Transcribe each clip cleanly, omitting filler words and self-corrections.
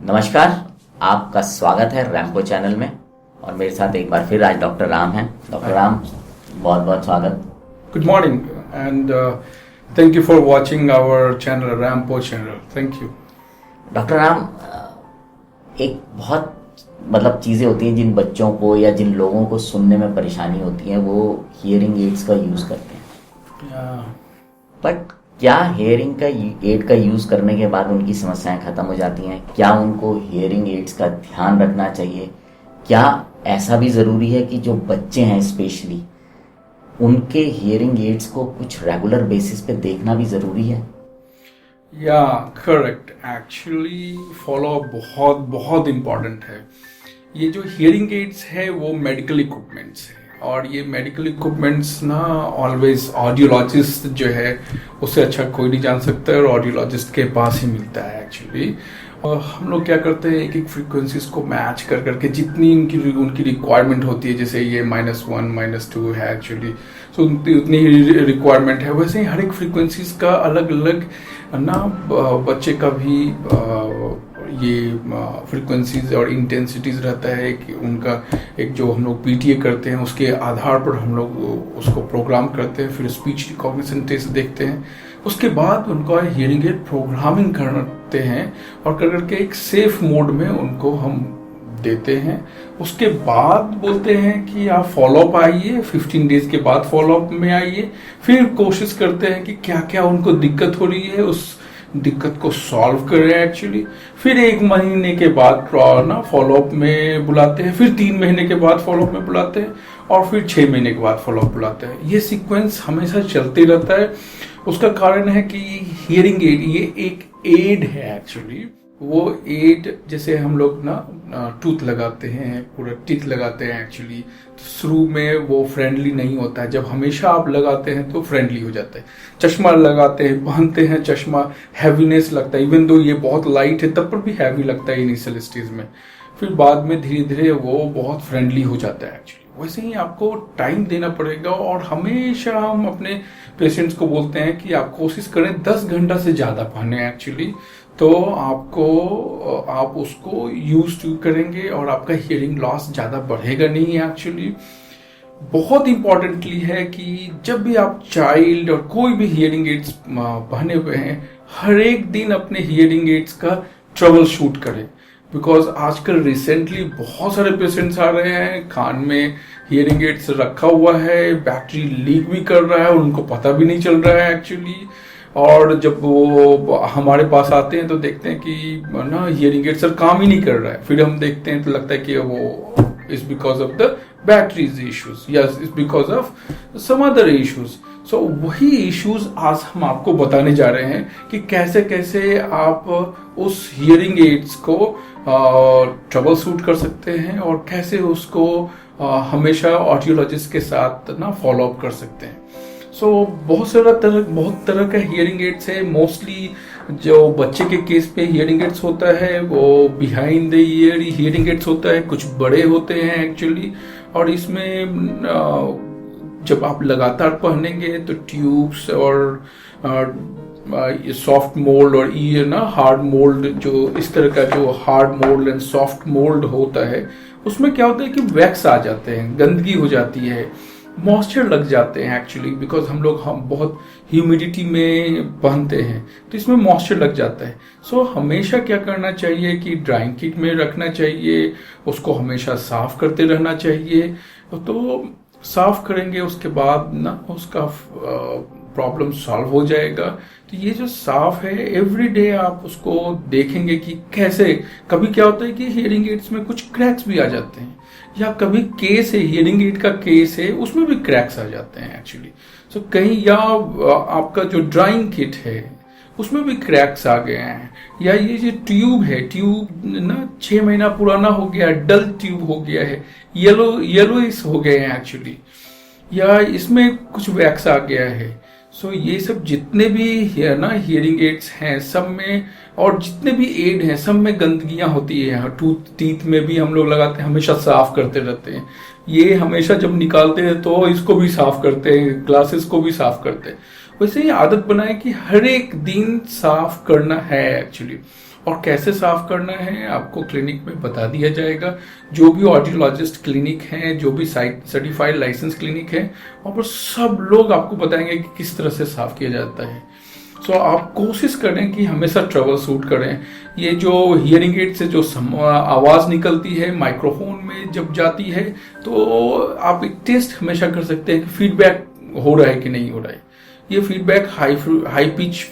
नमस्कार, आपका स्वागत है रैम्पो चैनल में। और मेरे साथ एक बार फिर आज डॉक्टर राम हैं। डॉक्टर राम, बहुत बहुत स्वागत। Good morning and thank you for watching our channel, Rampo channel. Thank you. Doctor Ram, एक बहुत चीज़ें होती हैं जिन बच्चों को या जिन लोगों को सुनने में परेशानी होती है, वो हियरिंग एड्स का यूज़ करते हैं। बट क्या हियरिंग का एड का यूज़ करने के बाद उनकी समस्याएं ख़त्म हो जाती हैं? क्या उनको हियरिंग एड्स का ध्यान रखना चाहिए? क्या ऐसा भी ज़रूरी है कि जो बच्चे हैं स्पेशली उनके हियरिंग एड्स को कुछ रेगुलर बेसिस पे देखना भी ज़रूरी है? या करेक्ट, एक्चुअली फॉलो बहुत बहुत इम्पॉर्टेंट है। ये जो हियरिंग एड्स है वो मेडिकल इक्विपमेंट्स है, और ये मेडिकल इक्विपमेंट्स ना ऑलवेज ऑडियोलॉजिस्ट जो है उससे अच्छा कोई नहीं जान सकता है, और ऑडियोलॉजिस्ट के पास ही मिलता है एक्चुअली। और हम लोग क्या करते हैं, एक एक फ्रीक्वेंसीज को मैच कर करके जितनी उनकी रिक्वायरमेंट होती है, जैसे ये -1 -2 है एक्चुअली, सो उतनी ही रिक्वायरमेंट है। वैसे ही हर एक फ्रीक्वेंसीज का अलग अलग ना बच्चे का भी ये फ्रीक्वेंसीज और इंटेंसिटीज रहता है कि उनका एक जो हम लोग पीटीए करते हैं उसके आधार पर हम लोग उसको प्रोग्राम करते हैं। फिर स्पीच रिकॉग्निशन टेस्ट देखते हैं, उसके बाद उनका हियरिंग एड प्रोग्रामिंग करते हैं और करके एक सेफ मोड में उनको हम देते हैं। उसके बाद बोलते हैं कि आप फॉलोअप आइए, 15 डेज के बाद फॉलोअप में आइए। फिर कोशिश करते हैं कि क्या क्या उनको दिक्कत हो रही है, उस दिक्कत को सॉल्व करें एक्चुअली। फिर 1 महीने के बाद ना फॉलोअप में बुलाते हैं, फिर 3 महीने के बाद फॉलोअप में बुलाते हैं, और फिर 6 महीने के बाद फॉलोअप बुलाते हैं। ये सीक्वेंस हमेशा चलते रहता है। उसका कारण है कि हियरिंग एड ये एक एड है एक्चुअली। वो एड जैसे हम लोग ना टूथ लगाते हैं, पूरा टीथ लगाते हैं एक्चुअली, तो शुरू में वो फ्रेंडली नहीं होता है। जब हमेशा आप लगाते हैं तो फ्रेंडली हो जाता है। चश्मा लगाते हैं, पहनते हैं चश्मा, हैवीनेस लगता है, इवन दो ये बहुत लाइट है तब पर भी हैवी लगता है इनिशियल स्टेज में। फिर बाद में धीरे धीरे वो बहुत फ्रेंडली हो जाता है एक्चुअली। वैसे ही आपको टाइम देना पड़ेगा, और हमेशा हम अपने पेशेंट्स को बोलते हैं कि आप कोशिश करें 10 घंटा से ज़्यादा पहने एक्चुअली, तो आप उसको यूज टू करेंगे और आपका हियरिंग लॉस ज़्यादा बढ़ेगा नहीं एक्चुअली। बहुत इंपॉर्टेंटली है कि जब भी आप चाइल्ड और कोई भी हियरिंग एड्स पहने हुए हैं, हर एक दिन अपने हियरिंग एड्स का ट्रबल शूट करें। बिकॉज आजकल रिसेंटली बहुत सारे पेशेंट्स आ रहे हैं, कान में हियरिंग एड्स रखा हुआ है, बैटरी लीक भी कर रहा है और उनको पता भी नहीं चल रहा है एक्चुअली। और जब वो हमारे पास आते हैं तो देखते हैं कि ना हियरिंग एड सर काम ही नहीं कर रहा है। फिर हम देखते हैं तो लगता है कि वो is because of the batteries issues या is because of some other issues. So वही इश्यूज आज हम आपको बताने जा रहे हैं कि कैसे कैसे आप उस हियरिंग एड्स को ट्रबल शूट कर सकते हैं, और कैसे उसको हमेशा ऑडियोलॉजिस्ट के साथ ना फॉलो अप कर सकते हैं। सो बहुत तरह का हियरिंग एड्स है। मोस्टली जो बच्चे के केस पे हियरिंग एड्स होता है वो behind the ear hearing aids होता है, कुछ बड़े होते हैं एक्चुअली। और इसमें जब आप लगातार पहनेंगे तो ट्यूब्स और सॉफ्ट मोल्ड और ईयर ना हार्ड मोल्ड, जो इस तरह का जो hard mould and soft mould होता है, उसमें क्या होता है कि वैक्स आ जाते हैं, गंदगी हो जाती है, मॉइस्चर लग जाते हैं एक्चुअली। बिकॉज हम बहुत ह्यूमिडिटी में पहनते हैं तो इसमें मॉइस्चर लग जाता है। सो हमेशा क्या करना चाहिए कि ड्राइंग किट में रखना चाहिए, उसको हमेशा साफ करते रहना चाहिए। तो साफ करेंगे उसके बाद ना उसका प्रॉब्लम सॉल्व हो जाएगा। तो ये जो साफ है एवरीडे आप उसको देखेंगे कि कैसे, कभी क्या होता है कि हियरिंग एड्स में कुछ क्रैक्स भी आ जाते हैं, या कभी केस है हियरिंग एड का केस है उसमें भी क्रैक्स आ जाते हैं एक्चुअली। सो कहीं या आपका जो ड्राइंग किट है उसमें भी क्रैक्स आ गए हैं, या ये जो ट्यूब है, ट्यूब ना 6 महीना पुराना हो गया, डल ट्यूब हो गया है, येलोइश हो गए हैं एक्चुअली, या इसमें कुछ वैक्स आ गया है। सो ये सब जितने भी है ना हियरिंग एड्स हैं सब में, और जितने भी एड हैं सब में गंदगियां होती है। टीथ में भी हम लोग लगाते हैं, हमेशा साफ करते रहते हैं। ये हमेशा जब निकालते हैं तो इसको भी साफ करते हैं, ग्लासेस को भी साफ करते हैं। वैसे ही आदत बनाए कि हर एक दिन साफ करना है एक्चुअली। और कैसे साफ करना है आपको क्लिनिक में बता दिया जाएगा। जो भी ऑडियोलॉजिस्ट क्लिनिक हैं, जो भी सर्टिफाइड लाइसेंस क्लिनिक है, वहाँ पर सब लोग आपको बताएंगे कि किस तरह से साफ किया जाता है। सो आप कोशिश करें कि हमेशा ट्रबल शूट करें। ये जो हियरिंग एड से जो आवाज़ निकलती है माइक्रोफोन में जब जाती है, तो आप एक टेस्ट हमेशा कर सकते हैं कि फीडबैक हो रहा है कि नहीं हो रहा है। ये feedback high pitch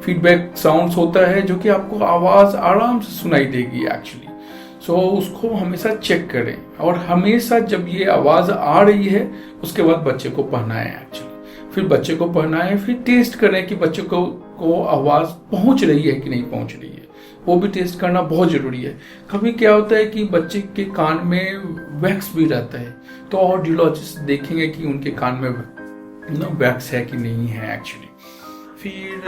feedback sounds होता है, जो कि आपको आवाज़ आराम से सुनाई देगी एक्चुअली। सो उसको हमेशा चेक करें, और हमेशा जब ये आवाज़ आ रही है उसके बाद बच्चे को पहनाएं एक्चुअली। फिर बच्चे को पहनाएं, फिर टेस्ट करें कि बच्चे को आवाज़ पहुंच रही है कि नहीं पहुंच रही है। वो भी टेस्ट करना बहुत ज़रूरी है। कभी क्या होता है कि बच्चे के कान में वैक्स भी रहता है, तो ऑडियोलॉजिस्ट देखेंगे कि उनके कान में वैक्स है कि नहीं है एक्चुअली। फिर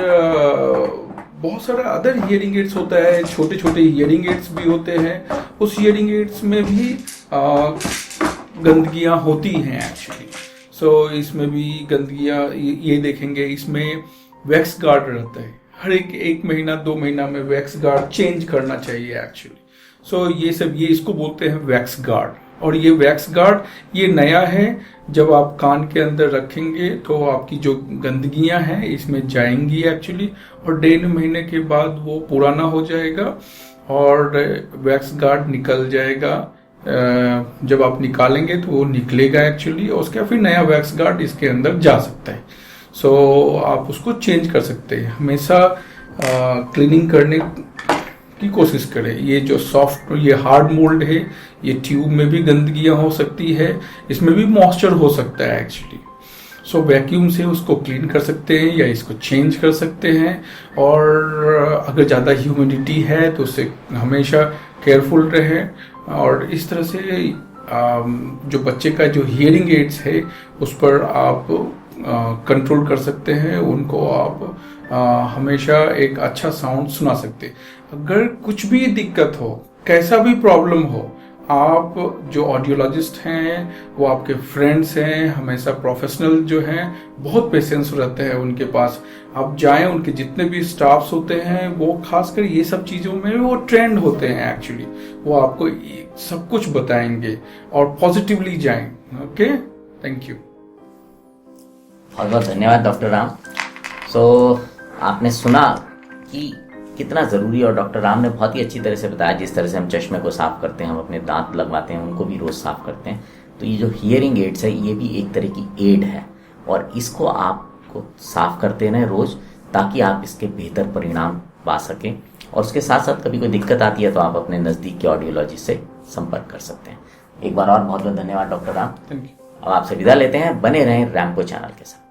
बहुत सारा अदर हियरिंग एड्स होता है, छोटे छोटे हियरिंग एड्स भी होते हैं। उस हियरिंग एड्स में भी गंदगियाँ होती हैं एक्चुअली। सो इसमें भी गंदगियाँ ये देखेंगे, इसमें वैक्स गार्ड रहता है। हर एक महीना 2 महीना में वैक्स गार्ड चेंज करना चाहिए एक्चुअली। सो ये इसको बोलते हैं वैक्स गार्ड। और ये वैक्स गार्ड ये नया है, जब आप कान के अंदर रखेंगे तो आपकी जो गंदगियां हैं इसमें जाएंगी एक्चुअली, और 1.5 महीने के बाद वो पुराना हो जाएगा और वैक्स गार्ड निकल जाएगा। जब आप निकालेंगे तो वो निकलेगा एक्चुअली, और उसके फिर नया वैक्स गार्ड इसके अंदर जा सकता है। सो आप उसको चेंज कर सकते हैं। हमेशा क्लीनिंग करने की कोशिश करें। ये जो ये हार्ड मोल्ड है, ये ट्यूब में भी गंदगियां हो सकती है, इसमें भी मॉइस्चर हो सकता है एक्चुअली। सो वैक्यूम से उसको क्लीन कर सकते हैं या इसको चेंज कर सकते हैं। और अगर ज़्यादा ह्यूमिडिटी है तो उससे हमेशा केयरफुल रहें। और इस तरह से जो बच्चे का जो हियरिंग एड्स है उस पर आप कंट्रोल कर सकते हैं। उनको आप हमेशा एक अच्छा साउंड सुना सकते हैं। अगर कुछ भी दिक्कत हो, कैसा भी प्रॉब्लम हो, आप जो ऑडियोलॉजिस्ट हैं वो आपके फ्रेंड्स हैं, हमेशा प्रोफेशनल जो हैं, बहुत पेशेंस रहते हैं उनके पास। आप जाएं, उनके जितने भी स्टाफ्स होते हैं वो खासकर ये सब चीज़ों में वो ट्रेंड होते हैं एक्चुअली। वो आपको सब कुछ बताएंगे और पॉजिटिवली जाएं। Okay, thank you. बहुत बहुत धन्यवाद डॉक्टर राम। आपने सुना कि कितना ज़रूरी, और डॉक्टर राम ने बहुत ही अच्छी तरह से बताया जिस तरह से हम चश्मे को साफ़ करते हैं, हम अपने दांत लगवाते हैं, उनको भी रोज़ साफ़ करते हैं। तो ये जो हियरिंग एड्स है ये भी एक तरह की एड है, और इसको आपको साफ़ करते रहें रोज़, ताकि आप इसके बेहतर परिणाम पा सकें। और उसके साथ साथ कभी कोई दिक्कत आती है तो आप अपने नज़दीक के ऑडियोलॉजिस्ट से संपर्क कर सकते हैं। एक बार और बहुत बहुत धन्यवाद डॉक्टर राम। Thank you. अब आपसे विदा लेते हैं। बने रहें रैम्को चैनल के साथ।